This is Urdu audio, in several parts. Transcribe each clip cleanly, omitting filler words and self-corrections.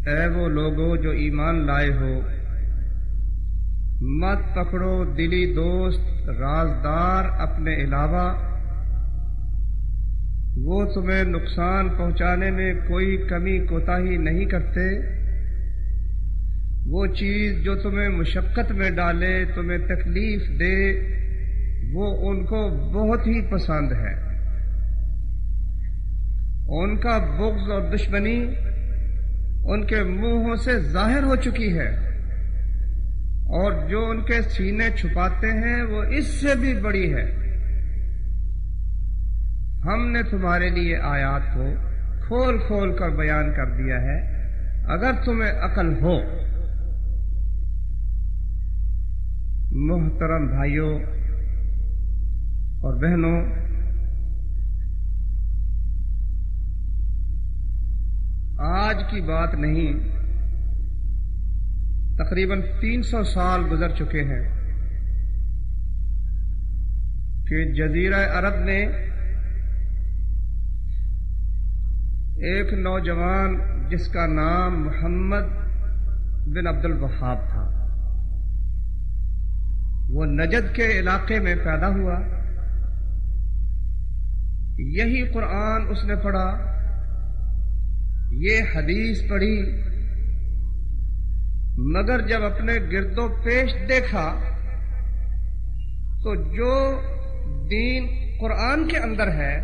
اے وہ لوگو جو ایمان لائے ہو، مت پکڑو دلی دوست رازدار اپنے علاوہ، وہ تمہیں نقصان پہنچانے میں کوئی کمی کوتاہی نہیں کرتے۔ وہ چیز جو تمہیں مشقت میں ڈالے، تمہیں تکلیف دے، وہ ان کو بہت ہی پسند ہے۔ ان کا بغض اور دشمنی ان کے منہوں سے ظاہر ہو چکی ہے، اور جو ان کے سینے چھپاتے ہیں وہ اس سے بھی بڑی ہے۔ ہم نے تمہارے لیے آیات کو کھول کھول کر بیان کر دیا ہے، اگر تمہیں عقل ہو۔ محترم بھائیوں اور بہنوں، آج کی بات نہیں، تقریباً 300 سال گزر چکے ہیں کہ جزیرہ عرب نے ایک نوجوان جس کا نام محمد بن عبد الوہاب تھا، وہ نجد کے علاقے میں پیدا ہوا۔ یہی قرآن اس نے پڑھا، یہ حدیث پڑھی، مگر جب اپنے گرد و پیش دیکھا تو جو دین قرآن کے اندر ہے،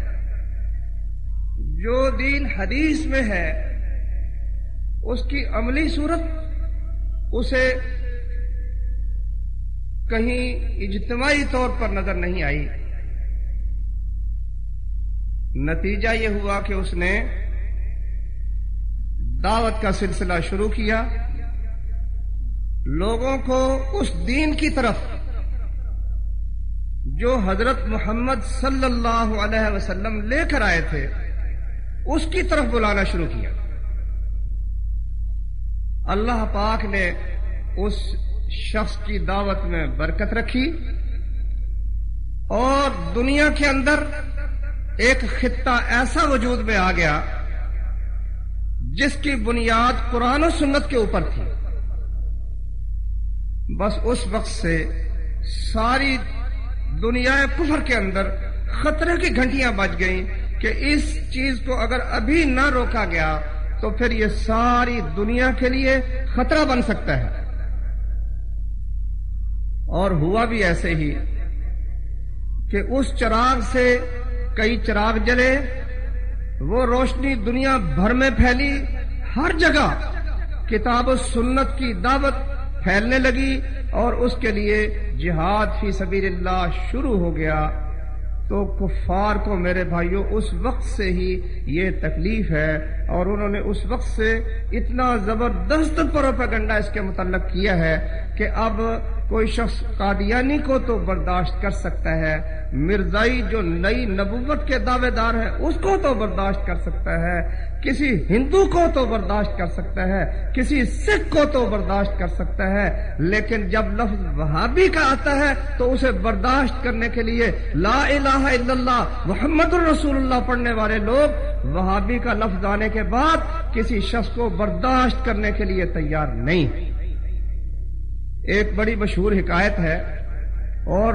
جو دین حدیث میں ہے، اس کی عملی صورت اسے کہیں اجتماعی طور پر نظر نہیں آئی۔ نتیجہ یہ ہوا کہ اس نے دعوت کا سلسلہ شروع کیا، لوگوں کو اس دین کی طرف جو حضرت محمد صلی اللہ علیہ وسلم لے کر آئے تھے اس کی طرف بلانا شروع کیا۔ اللہ پاک نے اس شخص کی دعوت میں برکت رکھی، اور دنیا کے اندر ایک خطہ ایسا وجود میں آ گیا جس کی بنیاد قرآن و سنت کے اوپر تھی۔ بس اس وقت سے ساری دنیا کفر کے اندر خطرے کی گھنٹیاں بج گئیں کہ اس چیز کو اگر ابھی نہ روکا گیا تو پھر یہ ساری دنیا کے لیے خطرہ بن سکتا ہے۔ اور ہوا بھی ایسے ہی کہ اس چراغ سے کئی چراغ جلے، وہ روشنی دنیا بھر میں پھیلی، ہر جگہ کتاب و سنت کی دعوت پھیلنے لگی، اور اس کے لیے جہاد فی سبیل اللہ شروع ہو گیا۔ تو کفار کو میرے بھائیوں اس وقت سے ہی یہ تکلیف ہے، اور انہوں نے اس وقت سے اتنا زبردست پروپیگنڈا اس کے متعلق کیا ہے کہ اب کوئی شخص قادیانی کو تو برداشت کر سکتا ہے، مرزائی جو نئی نبوت کے دعوے دار ہے اس کو تو برداشت کر سکتا ہے، کسی ہندو کو تو برداشت کر سکتا ہے، کسی سکھ کو تو برداشت کر سکتا ہے، لیکن جب لفظ وہابی کا آتا ہے تو اسے برداشت کرنے کے لیے لا الہ الا اللہ محمد الرسول اللہ پڑھنے والے لوگ وہابی کا لفظ آنے کے بعد کسی شخص کو برداشت کرنے کے لیے تیار نہیں۔ ایک بڑی مشہور حکایت ہے، اور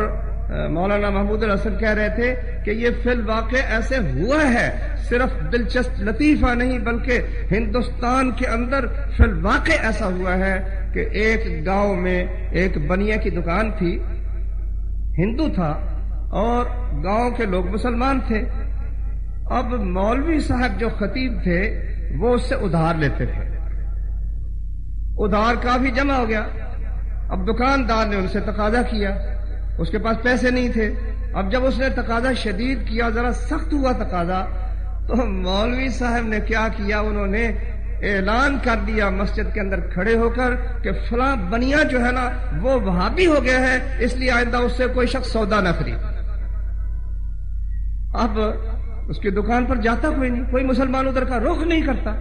مولانا محمود الحسن کہہ رہے تھے کہ یہ فی الواقع ایسے ہوا ہے، صرف دلچسپ لطیفہ نہیں بلکہ ہندوستان کے اندر فی الواقع ایسا ہوا ہے کہ ایک گاؤں میں ایک بنیا کی دکان تھی، ہندو تھا اور گاؤں کے لوگ مسلمان تھے۔ اب مولوی صاحب جو خطیب تھے وہ اس سے ادھار لیتے تھے، ادھار کافی جمع ہو گیا۔ اب دکاندار نے ان سے تقاضا کیا، اس کے پاس پیسے نہیں تھے۔ اب جب اس نے تقاضا شدید کیا، ذرا سخت ہوا تقاضا، تو مولوی صاحب نے کیا کیا، انہوں نے اعلان کر دیا مسجد کے اندر کھڑے ہو کر کہ فلاں بنیا جو ہے نا وہ وہابی ہو گیا ہے، اس لیے آئندہ اس سے کوئی شخص سودا نہ خرید۔ اب اس کی دکان پر جاتا کوئی نہیں، کوئی مسلمان ادھر کا رخ نہیں کرتا۔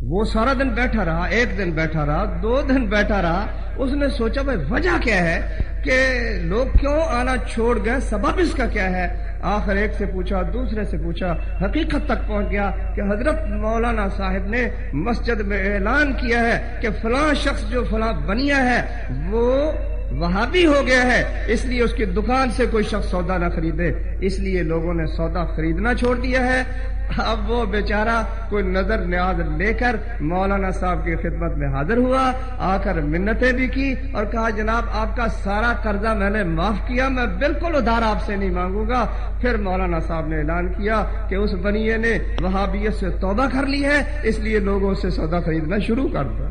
وہ سارا دن بیٹھا رہا، ایک دن بیٹھا رہا، 2 دن بیٹھا رہا۔ اس نے سوچا بھائی وجہ کیا ہے کہ لوگ کیوں آنا چھوڑ گئے، سبب اس کا کیا ہے؟ آخر ایک سے پوچھا، دوسرے سے پوچھا، حقیقت تک پہنچ گیا کہ حضرت مولانا صاحب نے مسجد میں اعلان کیا ہے کہ فلاں شخص جو فلاں بنیا ہے وہ وہابی ہو گیا ہے، اس لیے اس کی دکان سے کوئی شخص سودا نہ خریدے، اس لیے لوگوں نے سودا خریدنا چھوڑ دیا ہے۔ اب وہ بیچارہ کوئی نظر نیاز لے کر مولانا صاحب کی خدمت میں حاضر ہوا، آ کر منتیں بھی کی اور کہا جناب آپ کا سارا قرضہ میں نے معاف کیا، میں بالکل ادھار آپ سے نہیں مانگوں گا۔ پھر مولانا صاحب نے اعلان کیا کہ اس بنیے نے وہابیت سے توبہ کر لی ہے، اس لیے لوگوں سے سودا خریدنا شروع کر دیا۔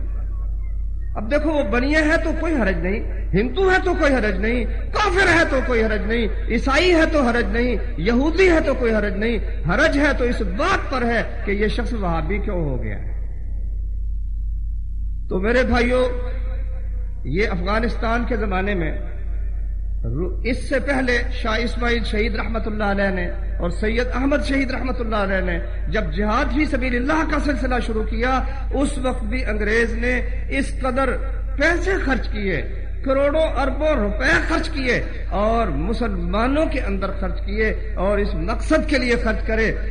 اب دیکھو وہ بنیے ہے تو کوئی حرج نہیں، ہندو ہے تو کوئی حرج نہیں، کافر ہے تو کوئی حرج نہیں، عیسائی ہے تو حرج نہیں، یہودی ہے تو کوئی حرج نہیں، حرج ہے تو اس بات پر ہے کہ یہ شخص وہابی کیوں ہو گیا ہے۔ تو میرے بھائیوں، یہ افغانستان کے زمانے میں اس سے پہلے شاہ اسماعیل شہید رحمت اللہ علیہ نے اور سید احمد شہید رحمت اللہ علیہ نے جب جہاد فی سبیل اللہ کا سلسلہ شروع کیا، اس وقت بھی انگریز نے اس قدر پیسے خرچ کیے، کروڑوں اربوں روپے خرچ کیے اور مسلمانوں کے اندر خرچ کیے اور اس مقصد کے لیے خرچ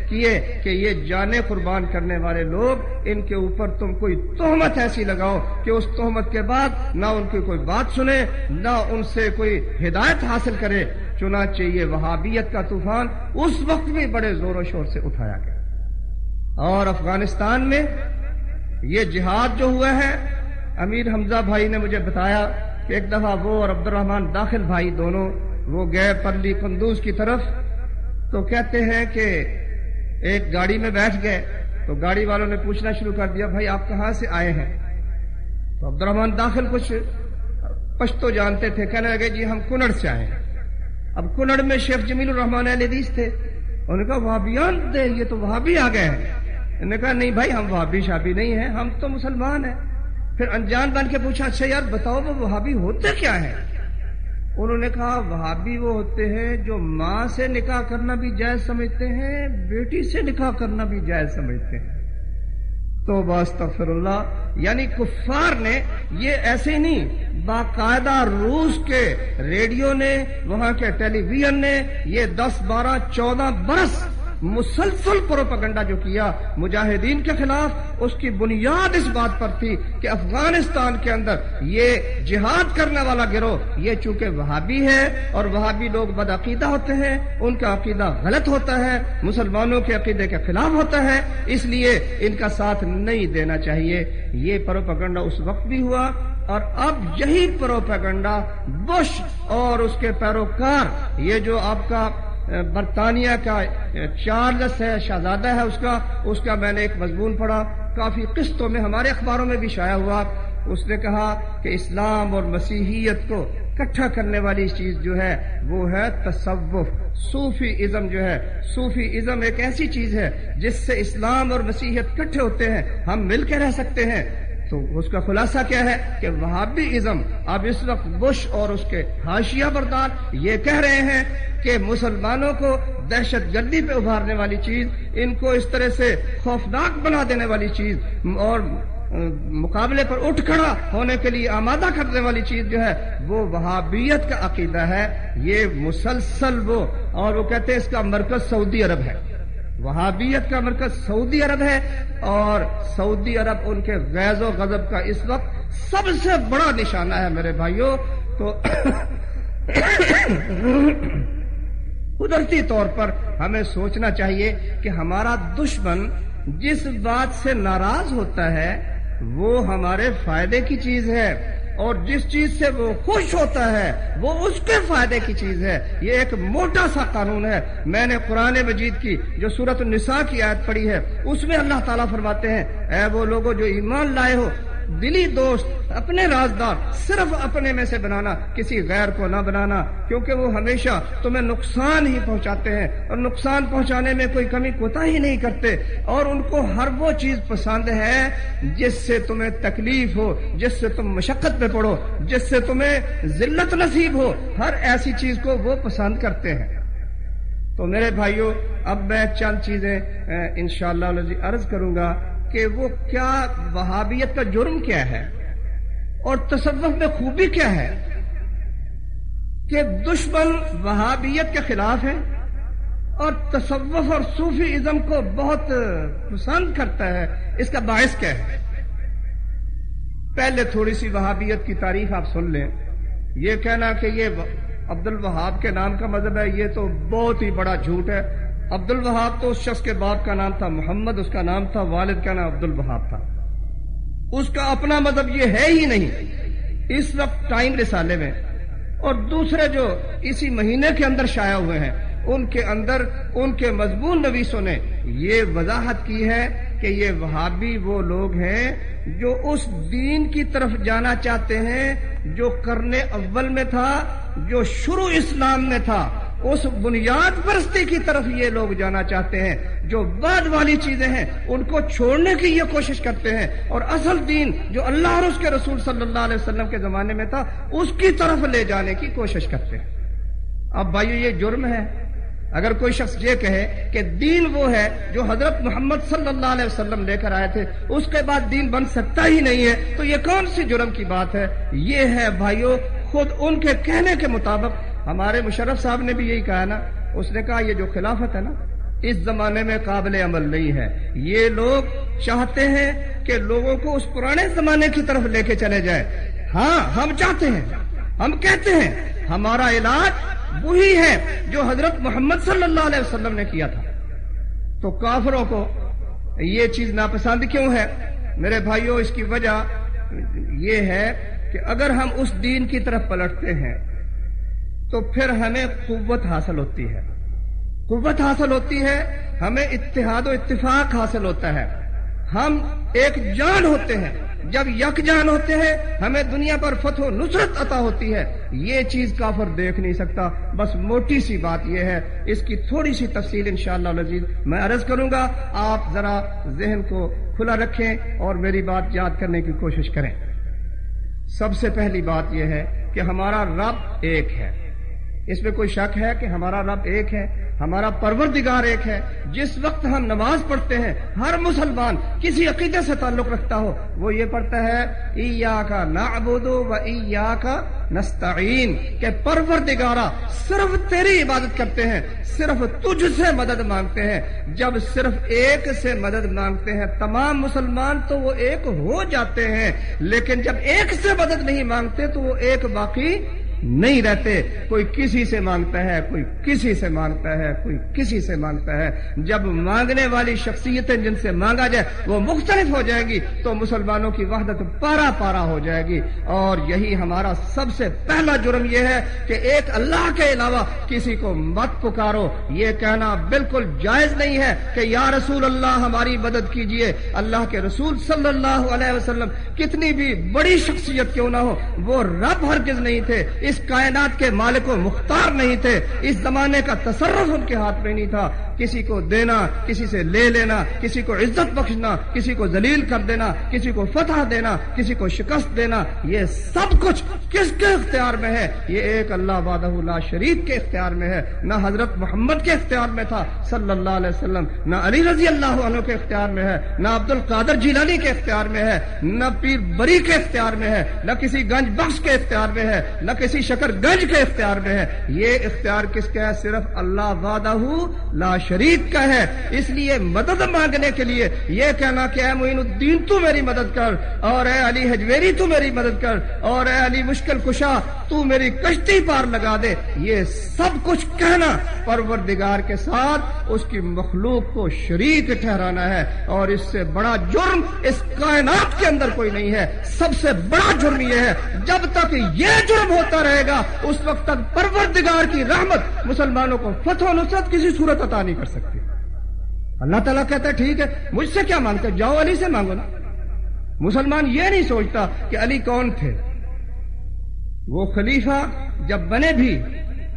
کیے کہ یہ جانیں قربان کرنے والے لوگ، ان کے اوپر تم کوئی تہمت ایسی لگاؤ کہ اس تہمت کے بعد نہ ان کی کوئی بات سنے، نہ ان سے کوئی ہدایت حاصل کرے۔ چنانچہ یہ وہابیت کا طوفان اس وقت بھی بڑے زور و شور سے اٹھایا گیا۔ اور افغانستان میں یہ جہاد جو ہوا ہے، امیر حمزہ بھائی نے مجھے بتایا کہ ایک دفعہ وہ اور عبد الرحمن داخل بھائی دونوں وہ گئے پرلی قندوز کی طرف، تو کہتے ہیں کہ ایک گاڑی میں بیٹھ گئے تو گاڑی والوں نے پوچھنا شروع کر دیا بھائی آپ کہاں سے آئے ہیں؟ تو عبد الرحمن داخل کچھ پشتو جانتے تھے، کہنے لگے جی ہم کنڑ سے آئے ہیں۔ اب کنڑ میں شیخ جمیل الرحمان اہل حدیث تھے، انہوں نے کہا وہابیان تھے، یہ تو وہابی آ گئے ہیں۔ انہوں نے کہا نہیں بھائی ہم وہابی شابی نہیں ہیں، ہم تو مسلمان ہیں۔ پھر انجان بن کے پوچھا اچھا یار بتاؤ وہ وہابی ہوتے کیا ہیں؟ انہوں نے کہا وہابی وہ ہوتے ہیں جو ماں سے نکاح کرنا بھی جائز سمجھتے ہیں، بیٹی سے نکاح کرنا بھی جائز سمجھتے ہیں۔ توبہ استغفر اللہ، یعنی کفار نے یہ ایسے ہی نہیں، باقاعدہ روس کے ریڈیو نے، وہاں کے ٹیلی ویژن نے یہ 10 12 14 برس مسلسل پروپیگنڈا جو کیا مجاہدین کے خلاف، اس کی بنیاد اس بات پر تھی کہ افغانستان کے اندر یہ جہاد کرنے والا گروہ یہ چونکہ وہابی ہے اور وہابی لوگ بدعقیدہ ہوتے ہیں، ان کا عقیدہ غلط ہوتا ہے، مسلمانوں کے عقیدے کے خلاف ہوتا ہے، اس لیے ان کا ساتھ نہیں دینا چاہیے۔ یہ پروپیگنڈا اس وقت بھی ہوا اور اب یہی پروپیگنڈا بش اور اس کے پیروکار، یہ جو آپ کا برطانیہ کا چارلس ہے، شہزادہ ہے، اس کا میں نے ایک مضمون پڑھا، کافی قسطوں میں ہمارے اخباروں میں بھی شائع ہوا۔ اس نے کہا کہ اسلام اور مسیحیت کو اکٹھا کرنے والی چیز جو ہے وہ ہے تصوف، صوفی ازم جو ہے، صوفی ازم ایک ایسی چیز ہے جس سے اسلام اور مسیحیت اکٹھے ہوتے ہیں، ہم مل کے رہ سکتے ہیں۔ تو اس کا خلاصہ کیا ہے کہ وہابی ازم اب اس وقت بش اور اس کے حاشیہ بردار یہ کہہ رہے ہیں کہ مسلمانوں کو دہشت گردی پہ ابھارنے والی چیز، ان کو اس طرح سے خوفناک بنا دینے والی چیز اور مقابلے پر اٹھ کھڑا ہونے کے لیے آمادہ کرنے والی چیز جو ہے وہ وہابیت کا عقیدہ ہے۔ یہ مسلسل وہ، اور وہ کہتے ہیں اس کا مرکز سعودی عرب ہے، وہابیت کا مرکز سعودی عرب ہے، اور سعودی عرب ان کے غیظ و غضب کا اس وقت سب سے بڑا نشانہ ہے میرے بھائیوں۔ تو قدرتی طور پر ہمیں سوچنا چاہیے کہ ہمارا دشمن جس بات سے ناراض ہوتا ہے وہ ہمارے فائدے کی چیز ہے، اور جس چیز سے وہ خوش ہوتا ہے وہ اس کے فائدے کی چیز ہے۔ یہ ایک موٹا سا قانون ہے۔ میں نے قرآن مجید کی جو سورۃ النساء کی آیت پڑھی ہے، اس میں اللہ تعالیٰ فرماتے ہیں اے وہ لوگوں جو ایمان لائے ہو، دلی دوست اپنے رازدار صرف اپنے میں سے بنانا، کسی غیر کو نہ بنانا، کیونکہ وہ ہمیشہ تمہیں نقصان ہی پہنچاتے ہیں اور نقصان پہنچانے میں کوئی کمی کوتاہی نہیں کرتے، اور ان کو ہر وہ چیز پسند ہے جس سے تمہیں تکلیف ہو، جس سے تم مشقت میں پڑو، جس سے تمہیں ذلت نصیب ہو، ہر ایسی چیز کو وہ پسند کرتے ہیں۔ تو میرے بھائیوں، اب میں چند چیزیں انشاءاللہ عرض کروں گا کہ وہ کیا وہابیت کا جرم کیا ہے اور تصوف میں خوبی کیا ہے۔ کہ دشمن وہابیت کے خلاف ہے اور تصوف اور صوفی ازم کو بہت پسند کرتا ہے. اس کا باعث کیا ہے؟ پہلے تھوڑی سی وہابیت کی تعریف آپ سن لیں. یہ کہنا کہ یہ عبد الوہاب کے نام کا مذہب ہے، یہ تو بہت ہی بڑا جھوٹ ہے. عبد الوہاب تو اس شخص کے باپ کا نام تھا محمد، اس کا نام تھا، والد کا نام عبد الوہاب تھا. اس کا اپنا مذہب یہ ہے ہی نہیں. اس وقت ٹائم رسالے میں اور دوسرے جو اسی مہینے کے اندر شائع ہوئے ہیں ان کے اندر ان کے مضمون نویسوں نے یہ وضاحت کی ہے کہ یہ وہابی وہ لوگ ہیں جو اس دین کی طرف جانا چاہتے ہیں جو کرنے اول میں تھا، جو شروع اسلام میں تھا. اس بنیاد پرستی کی طرف یہ لوگ جانا چاہتے ہیں. جو بعد والی چیزیں ہیں ان کو چھوڑنے کی یہ کوشش کرتے ہیں اور اصل دین جو اللہ اور اس کے رسول صلی اللہ علیہ وسلم کے زمانے میں تھا اس کی طرف لے جانے کی کوشش کرتے ہیں. اب بھائیو یہ جرم ہے. اگر کوئی شخص یہ کہے کہ دین وہ ہے جو حضرت محمد صلی اللہ علیہ وسلم لے کر آئے تھے، اس کے بعد دین بن سکتا ہی نہیں ہے، تو یہ کون سی جرم کی بات ہے؟ یہ ہے بھائیو خود ان کے کہنے کے مطابق. ہمارے مشرف صاحب نے بھی یہی کہا نا. اس نے کہا یہ جو خلافت ہے نا اس زمانے میں قابل عمل نہیں ہے. یہ لوگ چاہتے ہیں کہ لوگوں کو اس پرانے زمانے کی طرف لے کے چلے جائے. ہاں ہم چاہتے ہیں، ہم کہتے ہیں ہمارا علاج وہی ہے جو حضرت محمد صلی اللہ علیہ وسلم نے کیا تھا. تو کافروں کو یہ چیز ناپسند کیوں ہے؟ میرے بھائیوں اس کی وجہ یہ ہے کہ اگر ہم اس دین کی طرف پلٹتے ہیں تو پھر ہمیں قوت حاصل ہوتی ہے. قوت حاصل ہوتی ہے، ہمیں اتحاد و اتفاق حاصل ہوتا ہے، ہم ایک جان ہوتے ہیں. جب یک جان ہوتے ہیں ہمیں دنیا پر فتح و نصرت عطا ہوتی ہے. یہ چیز کافر دیکھ نہیں سکتا. بس موٹی سی بات یہ ہے. اس کی تھوڑی سی تفصیل انشاءاللہ العزیز میں عرض کروں گا. آپ ذرا ذہن کو کھلا رکھیں اور میری بات یاد کرنے کی کوشش کریں. سب سے پہلی بات یہ ہے کہ ہمارا رب ایک ہے. اس میں کوئی شک ہے کہ ہمارا رب ایک ہے، ہمارا پروردگار ایک ہے. جس وقت ہم نماز پڑھتے ہیں ہر مسلمان کسی عقیدے سے تعلق رکھتا ہو وہ یہ پڑھتا ہے ایاک نعبد و ایاک نستعین، کہ پروردگارا صرف تیری عبادت کرتے ہیں، صرف تجھ سے مدد مانگتے ہیں. جب صرف ایک سے مدد مانگتے ہیں تمام مسلمان تو وہ ایک ہو جاتے ہیں، لیکن جب ایک سے مدد نہیں مانگتے تو وہ ایک باقی نہیں رہتے. کوئی کسی سے مانگتا ہے، کوئی کسی سے مانگتا ہے، کوئی کسی سے مانگتا ہے. جب مانگنے والی شخصیتیں جن سے مانگا جائے وہ مختلف ہو جائیں گی تو مسلمانوں کی وحدت پارا پارا ہو جائے گی. اور یہی ہمارا سب سے پہلا جرم یہ ہے کہ ایک اللہ کے علاوہ کسی کو مت پکارو. یہ کہنا بالکل جائز نہیں ہے کہ یا رسول اللہ ہماری مدد کیجئے. اللہ کے رسول صلی اللہ علیہ وسلم کتنی بھی بڑی شخصیت کیوں نہ ہو وہ رب ہرگز نہیں تھے، اس کائنات کے مالک و مختار نہیں تھے، اس زمانے کا تصرف ان کے ہاتھ میں نہیں تھا. کسی کو دینا، کسی سے لے لینا، کسی کو عزت بخشنا، کسی کو ذلیل کر دینا، کسی کو فتح دینا، کسی کو شکست دینا، یہ سب کچھ کس کے اختیار میں ہے؟ یہ ایک اللہ وحدہ لا شریک کے اختیار میں ہے. نہ حضرت محمد کے اختیار میں تھا صلی اللہ علیہ وسلم، نہ علی رضی اللہ عنہ کے اختیار میں ہے، نہ عبد القادر جیلانی کے اختیار میں ہے، نہ پیر بری کے اختیار میں ہے، نہ کسی گنج بخش کے اختیار میں ہے، نہ کسی شکر گنج کے اختیار میں ہے. یہ اختیار کس کا ہے؟ صرف اللہ وحدہ لا شریک کا ہے. اس لیے مدد مانگنے کے لیے یہ کہنا کہ اے معین الدین تو میری مدد کر، اور اے علی حجویری تو میری مدد کر، اور اے علی مشکل کشا تو میری کشتی پار لگا دے، یہ سب کچھ کہنا پروردگار کے ساتھ اس کی مخلوق کو شریک ٹھہرانا ہے. اور اس سے بڑا جرم اس کائنات کے اندر کوئی نہیں ہے. سب سے بڑا جرم یہ ہے جب تک یہ جرم ہوتا رہے گا اس وقت تک پروردگار کی رحمت مسلمانوں کو فتح و نصرت کسی صورت عطا نہیں کر سکتی. اللہ تعالیٰ کہتا ہے ٹھیک ہے مجھ سے کیا مانگتے، جاؤ علی سے مانگو نا. مسلمان یہ نہیں سوچتا کہ علی کون تھے. وہ خلیفہ جب بنے بھی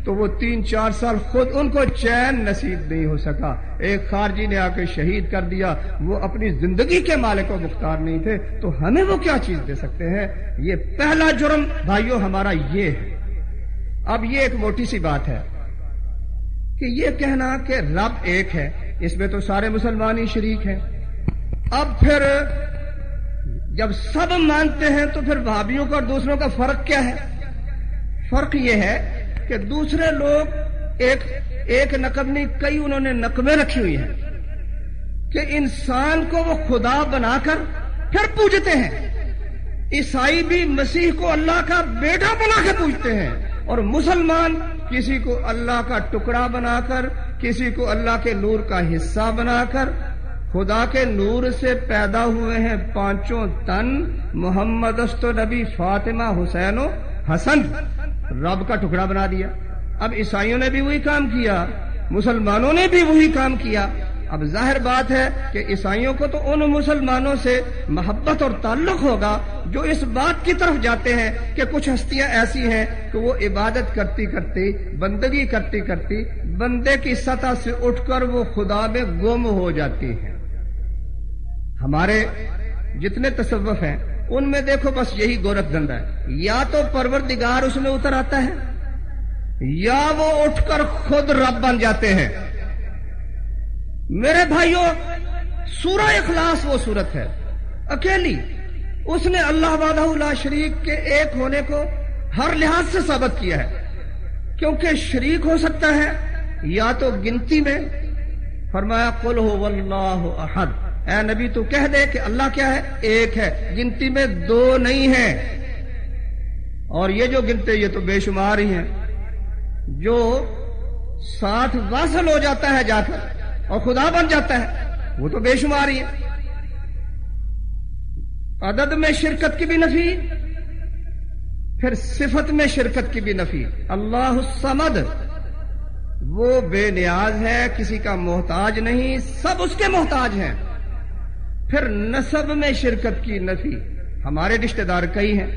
تو وہ 3-4 سال خود ان کو چین نصیب نہیں ہو سکا. ایک خارجی نے آ کے شہید کر دیا. وہ اپنی زندگی کے مالک و مختار نہیں تھے تو ہمیں وہ کیا چیز دے سکتے ہیں؟ یہ پہلا جرم بھائیوں ہمارا یہ ہے. اب یہ ایک موٹی سی بات ہے کہ یہ کہنا کہ رب ایک ہے، اس میں تو سارے مسلمان ہی شریک ہیں. اب پھر جب سب مانتے ہیں تو پھر وہابیوں کا اور دوسروں کا فرق کیا ہے؟ فرق یہ ہے کہ دوسرے لوگ ایک نقب نہیں کئی انہوں نے نقبیں رکھی ہوئی ہیں کہ انسان کو وہ خدا بنا کر پھر پوجتے ہیں. عیسائی بھی مسیح کو اللہ کا بیٹا بنا کے پوجتے ہیں، اور مسلمان کسی کو اللہ کا ٹکڑا بنا کر، کسی کو اللہ کے نور کا حصہ بنا کر. خدا کے نور سے پیدا ہوئے ہیں پانچوں تن، محمد است نبی، فاطمہ، حسین و حسن، رب کا ٹکڑا بنا دیا. اب عیسائیوں نے بھی وہی کام کیا، مسلمانوں نے بھی وہی کام کیا. اب ظاہر بات ہے کہ عیسائیوں کو تو ان مسلمانوں سے محبت اور تعلق ہوگا جو اس بات کی طرف جاتے ہیں کہ کچھ ہستیاں ایسی ہیں کہ وہ عبادت کرتی کرتی، بندگی کرتی کرتی بندے کی سطح سے اٹھ کر وہ خدا میں گم ہو جاتی ہیں. ہمارے جتنے تصوف ہیں ان میں دیکھو بس یہی گورکھ دھندا ہے، یا تو پروردگار اس میں اتر آتا ہے یا وہ اٹھ کر خود رب بن جاتے ہیں. میرے بھائیوں، سورہ اخلاص وہ صورت ہے اکیلی، اس نے اللہ وحدہ لا شریک کے ایک ہونے کو ہر لحاظ سے ثابت کیا ہے، کیونکہ شریک ہو سکتا ہے یا تو گنتی میں، فرمایا قل هو اللہ احد، اے نبی تو کہہ دے کہ اللہ کیا ہے؟ ایک ہے، گنتی میں دو نہیں ہے. اور یہ جو گنتے یہ تو بے شمار ہی ہیں. جو 60 واصل ہو جاتا ہے جا کر اور خدا بن جاتا ہے وہ تو بے شمار ہی ہے. عدد میں شرکت کی بھی نفی، پھر صفت میں شرکت کی بھی نفی. اللہ الصمد، وہ بے نیاز ہے، کسی کا محتاج نہیں، سب اس کے محتاج ہیں. پھر نسب میں شرکت کی نفی، ہمارے رشتہ دار کئی ہیں،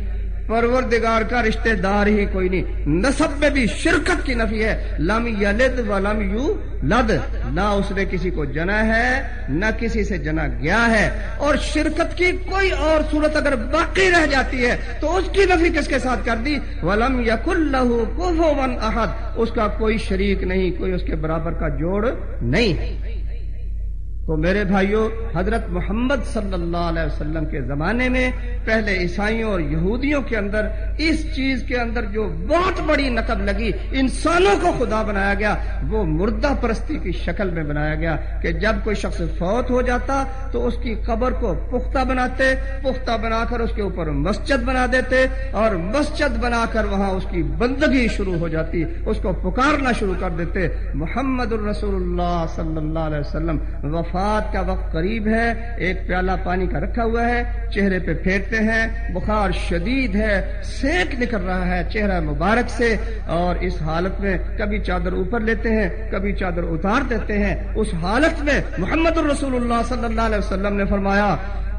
پروردگار کا رشتہ دار ہی کوئی نہیں. نسب میں بھی شرکت کی نفی ہے، لم یلد ولم یولد، نہ اس نے کسی کو جنا ہے نہ کسی سے جنا گیا ہے. اور شرکت کی کوئی اور صورت اگر باقی رہ جاتی ہے تو اس کی نفی کس کے ساتھ کر دی؟ ولم یکن لہ کفوا احد، اس کا کوئی شریک نہیں، کوئی اس کے برابر کا جوڑ نہیں. تو میرے بھائیوں، حضرت محمد صلی اللہ علیہ وسلم کے زمانے میں پہلے عیسائیوں اور یہودیوں کے اندر اس چیز کے اندر جو بہت بڑی نقب لگی، انسانوں کو خدا بنایا گیا، وہ مردہ پرستی کی شکل میں بنایا گیا کہ جب کوئی شخص فوت ہو جاتا تو اس کی قبر کو پختہ بناتے، پختہ بنا کر اس کے اوپر مسجد بنا دیتے، اور مسجد بنا کر وہاں اس کی بندگی شروع ہو جاتی، اس کو پکارنا شروع کر دیتے. محمد الرسول اللہ صلی اللہ علیہ وسلم، وفات کا وقت قریب ہے، ایک پیالہ پانی کا رکھا ہوا ہے، چہرے پہ پھیرتے ہیں، بخار شدید ہے، سینک نکل رہا ہے چہرہ مبارک سے، اور اس حالت میں کبھی چادر اوپر لیتے ہیں کبھی چادر اتار دیتے ہیں. اس حالت میں محمد الرسول اللہ صلی اللہ علیہ وسلم نے فرمایا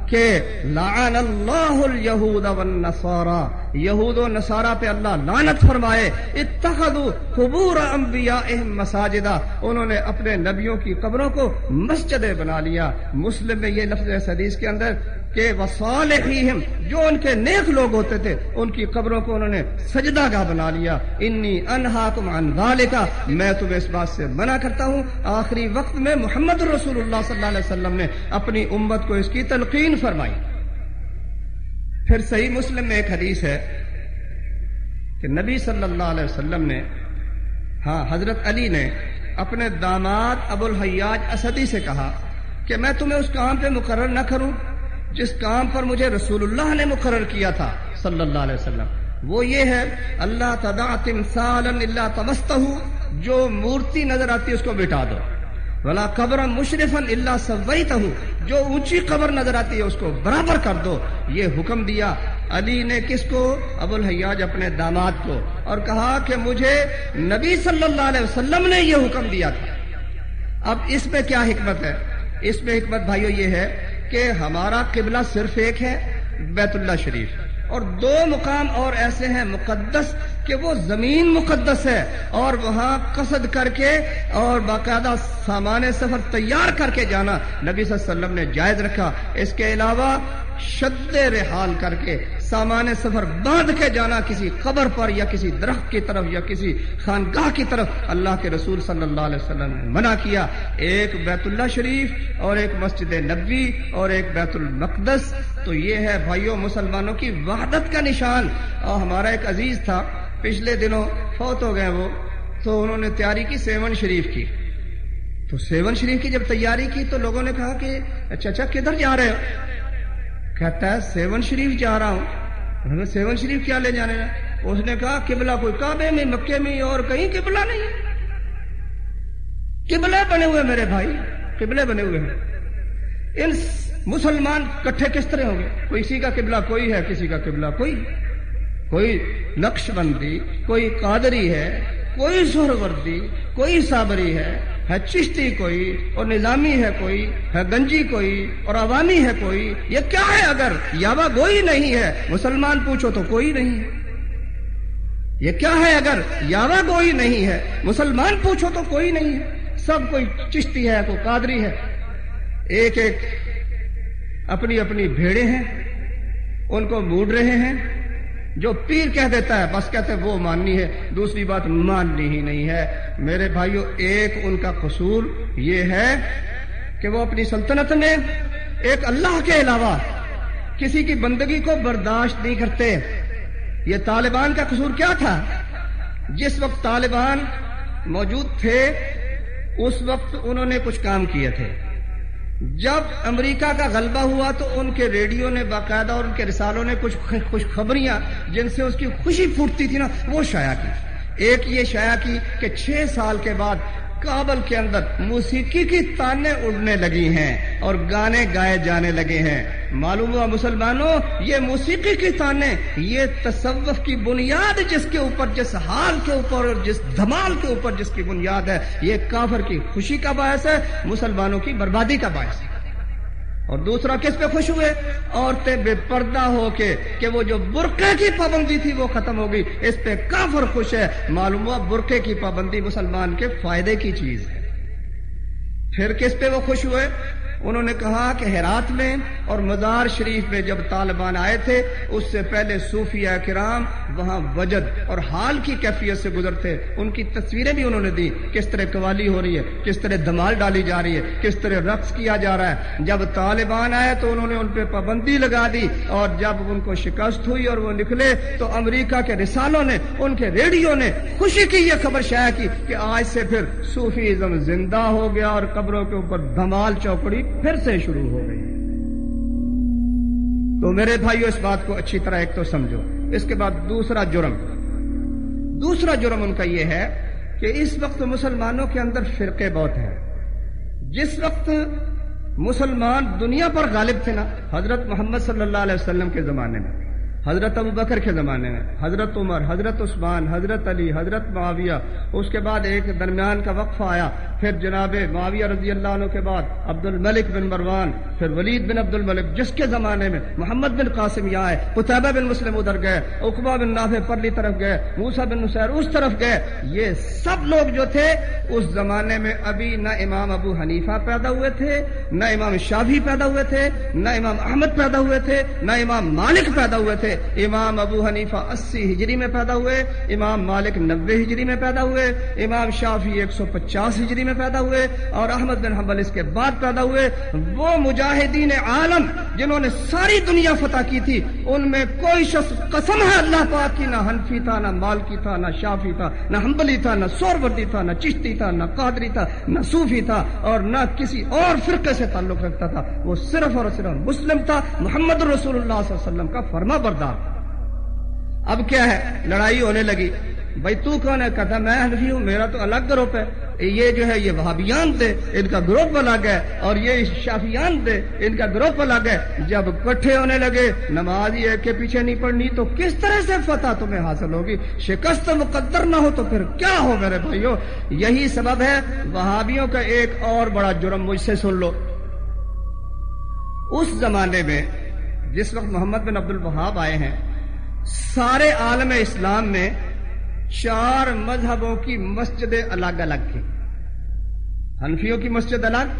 کہ لعن اللہ الیہود والنصارى، یہود و نصارہ پہ اللہ لعنت فرمائے. اتخذوا قبور انبیائہم مساجدا، انہوں نے اپنے نبیوں کی قبروں کو مسجدیں بنا لیا. مسلم میں یہ لفظ ہے حدیث کے اندر کہ وصالحیہم، جو ان کے نیک لوگ ہوتے تھے ان کی قبروں کو انہوں نے سجدہ گاہ بنا لیا. انی انہاکم عن ذالک، میں تمہیں اس بات سے منع کرتا ہوں. آخری وقت میں محمد رسول اللہ صلی اللہ علیہ وسلم نے اپنی امت کو اس کی تلقین فرمائی. پھر صحیح مسلم میں ایک حدیث ہے کہ نبی صلی اللہ علیہ وسلم نے، حضرت علی نے اپنے داماد ابو الحیاج اسدی سے کہا کہ میں تمہیں اس کام پہ مقرر نہ کروں جس کام پر مجھے رسول اللہ نے مقرر کیا تھا صلی اللہ علیہ وسلم. وہ یہ ہے اللہ تدع تمثالا الا طمستہ، جو مورتی نظر آتی ہے اس کو مٹا دو. ولا قبرا مشرفا الا سویتہ، جو اونچی قبر نظر آتی ہے اس کو برابر کر دو. یہ حکم دیا علی نے کس کو؟ ابو الحیاج اپنے داماد کو، اور کہا کہ مجھے نبی صلی اللہ علیہ وسلم نے یہ حکم دیا تھا. اب اس میں کیا حکمت ہے؟ اس میں حکمت بھائیو یہ ہے کہ ہمارا قبلہ صرف ایک ہے، بیت اللہ شریف، اور دو مقام اور ایسے ہیں مقدس کہ وہ زمین مقدس ہے، اور وہاں قصد کر کے اور باقاعدہ سامان سفر تیار کر کے جانا نبی صلی اللہ علیہ وسلم نے جائز رکھا. اس کے علاوہ شد رحال کر کے سامان سفر باندھ کے جانا کسی قبر پر یا کسی درخت کی طرف یا کسی خانقاہ کی طرف اللہ کے رسول صلی اللہ علیہ وسلم نے منع کیا. ایک بیت اللہ شریف اور ایک مسجد نبوی اور ایک بیت المقدس. تو یہ ہے بھائیوں مسلمانوں کی وحدت کا نشان. اور ہمارا ایک عزیز تھا، پچھلے دنوں فوت ہو گئے وہ، تو انہوں نے تیاری کی 7 شریف کی. تو 7 شریف کی جب تیاری کی تو لوگوں نے کہا کہ چچا کدھر جا رہے ہو؟ کہتا ہے 7 شریف جا رہا ہوں. انہوں نے 7 شریف کیا لے جانے ہیں؟ اس نے کہا قبلہ کوئی کعبے میں، مکے میں اور کہیں قبلہ نہیں ہے. قبلے بنے ہوئے میرے بھائی، قبلے بنے ہوئے ہیں. ان مسلمان کٹھے کس طرح ہوں گے؟ کسی کا قبلہ کوئی ہے، کسی کا قبلہ کوئی نقش بندی، کوئی قادری ہے، کوئی سہروردی، کوئی صابری ہے چشتی کوئی، اور نظامی ہے کوئی، ہے گنجی کوئی، اور عوامی ہے کوئی. یہ کیا ہے؟ اگر یاوا گوئی نہیں ہے مسلمان پوچھو تو کوئی نہیں ہے. یہ کیا ہے؟ اگر یاوا گوئی نہیں ہے مسلمان پوچھو تو کوئی نہیں ہے. سب کوئی چشتی ہے، کوئی قادری ہے. ایک ایک اپنی اپنی بھیڑیں ہیں، ان کو موڑ رہے ہیں. جو پیر کہہ دیتا ہے بس کہتے وہ ماننی ہے، دوسری بات ماننی ہی نہیں ہے. میرے بھائیوں، ایک ان کا قصور یہ ہے کہ وہ اپنی سلطنت میں ایک اللہ کے علاوہ کسی کی بندگی کو برداشت نہیں کرتے. یہ طالبان کا قصور کیا تھا؟ جس وقت طالبان موجود تھے اس وقت انہوں نے کچھ کام کیے تھے. جب امریکہ کا غلبہ ہوا تو ان کے ریڈیو نے باقاعدہ اور ان کے رسالوں نے کچھ خوشخبریاں جن سے اس کی خوشی پھوٹتی تھی نا، وہ شائع کی. ایک یہ شائع کی کہ 6 سال کے بعد کابل کے اندر موسیقی کی تانیں اڑنے لگی ہیں اور گانے گائے جانے لگے ہیں. معلوم ہوا مسلمانوں، یہ موسیقی کی تانیں، یہ تصوف کی بنیاد جس کے اوپر، جس حال کے اوپر اور جس دھمال کے اوپر جس کی بنیاد ہے، یہ کافر کی خوشی کا باعث ہے، مسلمانوں کی بربادی کا باعث ہے. اور دوسرا کس پہ خوش ہوئے؟ عورتیں بے پردہ ہو کے کہ وہ جو برقعے کی پابندی تھی وہ ختم ہو گئی، اس پہ کافر خوش ہے. معلوم ہوا برقعے کی پابندی مسلمان کے فائدے کی چیز ہے. پھر کس پہ وہ خوش ہوئے؟ انہوں نے کہا کہ ہرات میں اور مزار شریف میں جب طالبان آئے تھے اس سے پہلے صوفیہ کرام وہاں وجد اور حال کی کیفیت سے گزرتے. ان کی تصویریں بھی انہوں نے دی، کس طرح قوالی ہو رہی ہے، کس طرح دھمال ڈالی جا رہی ہے، کس طرح رقص کیا جا رہا ہے. جب طالبان آئے تو انہوں نے ان پہ پابندی لگا دی، اور جب ان کو شکست ہوئی اور وہ نکلے تو امریکہ کے رسالوں نے، ان کے ریڈیو نے خوشی کی یہ خبر شائع کی کہ آج سے پھر صوفیزم زندہ ہو گیا اور قبروں کے اوپر دھمال چوکڑی پھر سے شروع ہو گئی. تو میرے بھائیو، اس بات کو اچھی طرح ایک تو سمجھو. اس کے بعد دوسرا جرم ان کا یہ ہے کہ اس وقت مسلمانوں کے اندر فرقے بہت ہیں. جس وقت مسلمان دنیا پر غالب تھے نا، حضرت محمد صلی اللہ علیہ وسلم کے زمانے میں، حضرت ابوبکر کے زمانے میں، حضرت عمر، حضرت عثمان، حضرت علی، حضرت معاویہ، اس کے بعد ایک درمیان کا وقفہ آیا، پھر جناب معاویہ رضی اللہ عنہ کے بعد عبد الملک بن مروان، پھر ولید بن عبد الملک، جس کے زمانے میں محمد بن قاسم یہاں آئے، قتیبہ بن مسلم ادھر گئے، عقبہ بن نافع پرلی طرف گئے، موسیٰ بن نصیر اس طرف گئے. یہ سب لوگ جو تھے اس زمانے میں ابھی نہ امام ابو حنیفہ پیدا ہوئے تھے، نہ امام شافعی پیدا ہوئے تھے، نہ امام احمد پیدا ہوئے تھے، نہ امام مالک پیدا ہوئے تھے. امام ابو حنیفہ 80 ہجری میں پیدا ہوئے، امام مالک 90 ہجری میں پیدا ہوئے، امام شافعی 150 ہجری میں پیدا ہوئے، اور احمد بن حنبل اس کے بعد پیدا ہوئے. وہ مجاہدین عالم جنہوں نے ساری دنیا فتح کی تھی، ان میں کوئی شخص، قسم ہے اللہ پاک کی، نہ حنفی تھا، نہ مالکی تھا، نہ شافعی تھا، نہ حنبلی تھا، نہ سہروردی تھا، نہ چشتی تھا، نہ قادری تھا، نہ صوفی تھا، اور نہ کسی اور فرقے سے تعلق رکھتا تھا. وہ صرف اور صرف مسلم تھا، محمد رسول اللہ صلی اللہ علیہ وسلم کا فرما بردار. اب کیا ہے؟ لڑائی ہونے لگی. بھائی تو کون ہے؟ کہتا میں حنفی ہوں، میرا تو الگ گروپ ہے. یہ جو ہے یہ وہابیان تھے، ان کا گروپ الگ ہے، اور یہ شافعیان تھے، ان کا گروپ الگ ہے. جب اکٹھے ہونے لگے، نماز ہی ایک کے پیچھے نہیں پڑھنی تو کس طرح سے فتح تمہیں حاصل ہوگی؟ شکست مقدر نہ ہو تو پھر کیا ہو میرے بھائیو؟ یہی سبب ہے وہابیوں کا. ایک اور بڑا جرم مجھ سے سن لو. اس زمانے میں جس وقت محمد بن عبد الوہاب آئے ہیں، سارے عالم اسلام میں 4 مذہبوں کی مسجدیں الگ الگ تھیں. حنفیوں کی مسجد الگ،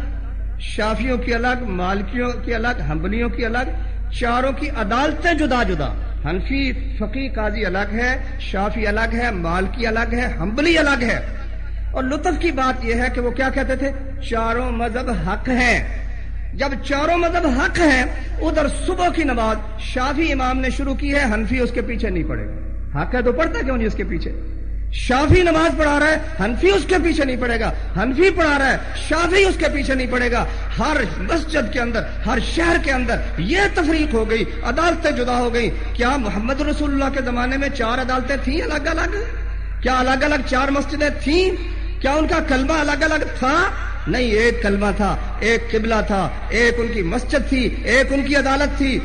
شافیوں کی الگ، مالکیوں کی الگ، حنبلیوں کی الگ، چاروں کی عدالتیں جدا جدا. حنفی فقی قاضی الگ ہے، شافی الگ ہے، مالکی الگ ہے، حنبلی الگ ہے. اور لطف کی بات یہ ہے کہ وہ کیا کہتے تھے؟ چاروں مذہب حق ہیں. جب چاروں مذہب حق ہیں، ادھر صبح کی نماز شافی امام نے شروع کی ہے، حنفی اس کے پیچھے نہیں پڑے. حق ہے تو پڑھتا کیوں نہیں اس کے پیچھے؟ شافعی نماز پڑھا رہا ہے، حنفی اس کے پیچھے نہیں پڑے گا، حنفی پڑھا رہا ہے، شافعی اس کے پیچھے نہیں پڑے گا۔ ہر مسجد کے اندر، ہر شہر کے اندر یہ تفریق ہو گئی، عدالتیں جدا ہو گئی۔ کیا محمد رسول اللہ کے زمانے میں 4 عدالتیں تھیں الگ الگ؟ کیا الگ الگ 4 مسجدیں تھیں؟ کیا ان کا کلمہ الگ الگ تھا؟ نہیں، ایک کلمہ تھا، ایک قبلہ تھا، ایک ان کی مسجد تھی، ایک ان کی عدالت تھی۔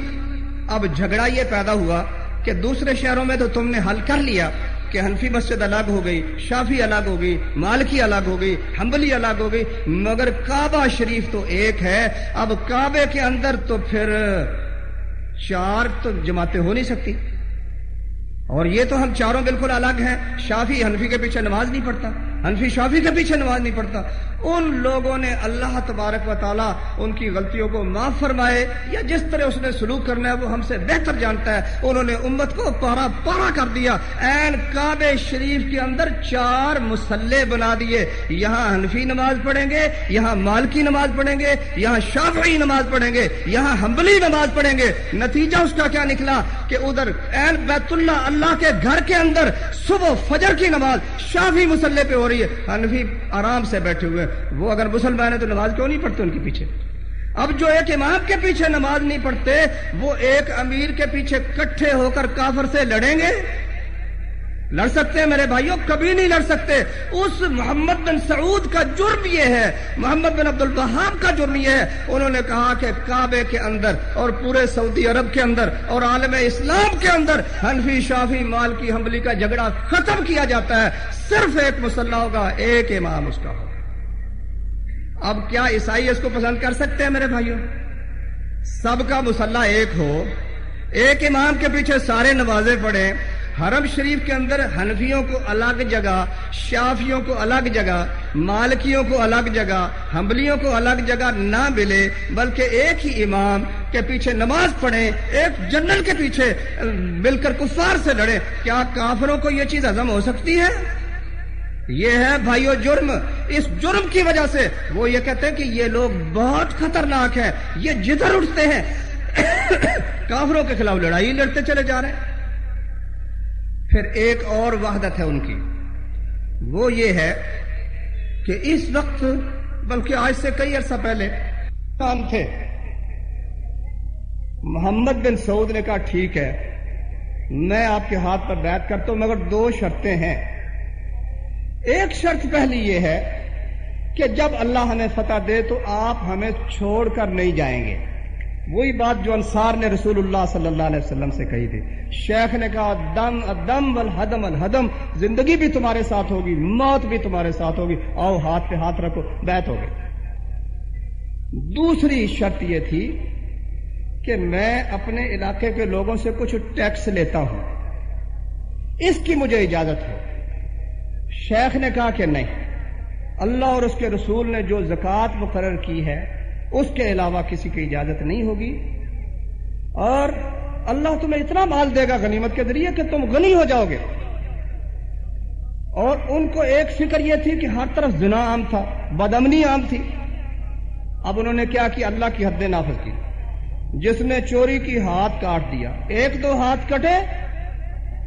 اب جھگڑا یہ پیدا ہوا کہ دوسرے شہروں میں تو تم نے حل کر لیا کہ حنفی مسجد الگ ہو گئی، شافعی الگ ہو گئی، مالکی الگ ہو گئی، حنبلی الگ ہو گئی، مگر کعبہ شریف تو ایک ہے۔ اب کعبے کے اندر تو پھر 4 تو جماعتیں ہو نہیں سکتی، اور یہ تو ہم چاروں بالکل الگ ہیں۔ شافعی حنفی کے پیچھے نماز نہیں پڑھتا، حنفی شافعی کے پیچھے نماز نہیں پڑھتا۔ ان لوگوں نے اللہ تبارک و تعالیٰ ان کی غلطیوں کو معاف فرمائے، یا جس طرح اس نے سلوک کرنا ہے وہ ہم سے بہتر جانتا ہے، انہوں نے امت کو پارا پارا کر دیا۔ این کعبہ شریف کے اندر 4 مصلے بنا دیے، یہاں حنفی نماز پڑھیں گے، یہاں مالکی نماز پڑھیں گے، یہاں شافعی نماز پڑھیں گے، یہاں حنبلی نماز پڑھیں گے۔ نتیجہ اس کا کیا نکلا کہ ادھر این بیت اللہ کے گھر کے اندر صبح فجر کی نماز شافعی مصلے پہ ہو رہی ہے، حنفی آرام سے بیٹھے ہوئے۔ وہ اگر مسلمان ہیں تو نماز کیوں نہیں پڑھتے ان کے پیچھے؟ اب جو ایک امام کے پیچھے نماز نہیں پڑھتے، وہ ایک امیر کے پیچھے کٹھے ہو کر کافر سے لڑیں گے؟ لڑ سکتے ہیں میرے بھائیوں؟ کبھی نہیں لڑ سکتے۔ اس محمد بن سعود کا جرم یہ ہے، محمد بن عبد الوہاب کا جرم یہ ہے، انہوں نے کہا کہ کعبے کے اندر اور پورے سعودی عرب کے اندر اور عالم اسلام کے اندر حنفی شافعی مالکی حنبلی کا جھگڑا ختم کیا جاتا ہے، صرف ایک مصلی ہوگا، ایک امام اس کا ہوگا۔ اب کیا عیسائی اس کو پسند کر سکتے ہیں میرے بھائیوں؟ سب کا مصلی ایک ہو، ایک امام کے پیچھے سارے نمازیں پڑھیں، حرم شریف کے اندر حنفیوں کو الگ جگہ، شافعیوں کو الگ جگہ، مالکیوں کو الگ جگہ، حنبلیوں کو الگ جگہ نہ ملے، بلکہ ایک ہی امام کے پیچھے نماز پڑھیں، ایک جنرل کے پیچھے مل کر کفار سے لڑیں۔ کیا کافروں کو یہ چیز ہضم ہو سکتی ہے؟ یہ ہے بھائیو جرم۔ اس جرم کی وجہ سے وہ یہ کہتے ہیں کہ یہ لوگ بہت خطرناک ہیں، یہ جدھر اٹھتے ہیں کافروں کے خلاف لڑائی لڑتے چلے جا رہے ہیں۔ پھر ایک اور وحدت ہے ان کی، وہ یہ ہے کہ اس وقت، بلکہ آج سے کئی عرصہ پہلے کام تھے، محمد بن سعود نے کہا ٹھیک ہے میں آپ کے ہاتھ پر بیعت کرتا ہوں، مگر 2 شرطیں ہیں۔ ایک شرط پہلی یہ ہے کہ جب اللہ ہمیں فتح دے تو آپ ہمیں چھوڑ کر نہیں جائیں گے۔ وہی بات جو انصار نے رسول اللہ صلی اللہ علیہ وسلم سے کہی تھی۔ شیخ نے کہا دم الدم والہدم الہدم، زندگی بھی تمہارے ساتھ ہوگی، موت بھی تمہارے ساتھ ہوگی، آؤ ہاتھ پہ ہاتھ رکھو، بیعت ہو گئی۔ دوسری شرط یہ تھی کہ میں اپنے علاقے کے لوگوں سے کچھ ٹیکس لیتا ہوں، اس کی مجھے اجازت ہے۔ شیخ نے کہا کہ نہیں، اللہ اور اس کے رسول نے جو زکوٰۃ مقرر کی ہے اس کے علاوہ کسی کی اجازت نہیں ہوگی، اور اللہ تمہیں اتنا مال دے گا غنیمت کے ذریعے کہ تم غنی ہو جاؤ گے۔ اور ان کو ایک فکر یہ تھی کہ ہر طرف زنا عام تھا، بدامنی عام تھی۔ اب انہوں نے کیا کہ اللہ کی حدیں نافذ کی، جس نے چوری کی ہاتھ کاٹ دیا، 1-2 ہاتھ کٹے،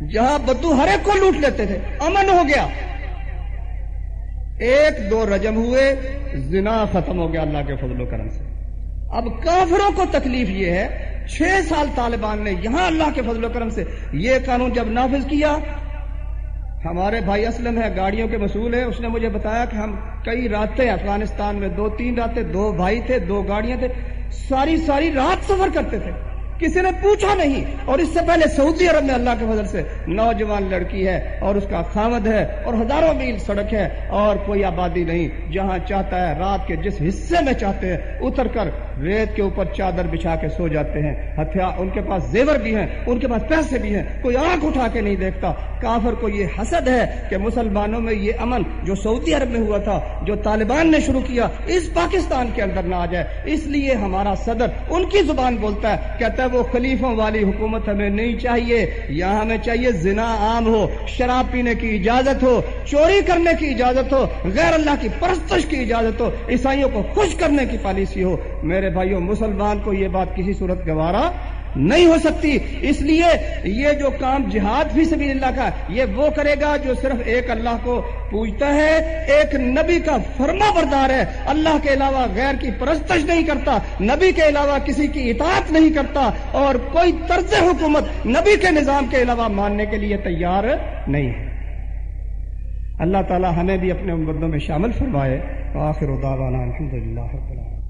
جہاں بدو ہر ایک کو لوٹ لیتے تھے، امن ہو گیا، 1-2 رجم ہوئے، زنا ختم ہو گیا اللہ کے فضل و کرم سے۔ اب کافروں کو تکلیف یہ ہے، 6 سال طالبان نے یہاں اللہ کے فضل و کرم سے یہ قانون جب نافذ کیا، ہمارے بھائی اسلم ہے گاڑیوں کے مسئول ہے، اس نے مجھے بتایا کہ ہم کئی راتیں افغانستان میں 2-3 راتیں، 2 بھائی تھے، 2 گاڑیاں تھے، ساری رات سفر کرتے تھے، کسی نے پوچھا نہیں۔ اور اس سے پہلے سعودی عرب میں اللہ کے فضل سے نوجوان لڑکی ہے اور اس کا خاوند ہے اور ہزاروں میل سڑک ہے اور کوئی آبادی نہیں، جہاں چاہتا ہے رات کے جس حصے میں چاہتے ہیں اتر کر ریت کے اوپر چادر بچھا کے سو جاتے ہیں۔ ہتھیار ان کے پاس، زیور بھی ہیں، ان کے پاس پیسے بھی ہیں، کوئی آنکھ اٹھا کے نہیں دیکھتا۔ کافر کو یہ حسد ہے کہ مسلمانوں میں یہ امن جو سعودی عرب میں ہوا تھا، جو طالبان نے شروع کیا، اس پاکستان کے اندر نہ آ جائے۔ اس لیے ہمارا صدر ان کی زبان بولتا ہے، کہتا ہے وہ خلیفوں والی حکومت ہمیں نہیں چاہیے، یہاں ہمیں چاہیے زنا عام ہو، شراب پینے کی اجازت ہو، چوری کرنے کی اجازت ہو، غیر اللہ کی پرستش کی اجازت ہو، عیسائیوں کو خوش کرنے کی پالیسی ہو۔ میرے بھائیوں، مسلمان کو یہ بات کسی صورت گوارا نہیں ہو سکتی۔ اس لیے یہ جو کام جہاد فی سبیل اللہ کا یہ وہ کرے گا جو صرف ایک اللہ کو پوجتا ہے، ایک نبی کا فرما بردار ہے، اللہ کے علاوہ غیر کی پرستش نہیں کرتا، نبی کے علاوہ کسی کی اطاعت نہیں کرتا، اور کوئی طرز حکومت نبی کے نظام کے علاوہ ماننے کے لیے تیار نہیں ہے۔ اللہ تعالی ہمیں بھی اپنے مردوں میں شامل فرمائے۔ آخر دعوانا الحمدللہ رب العالمین۔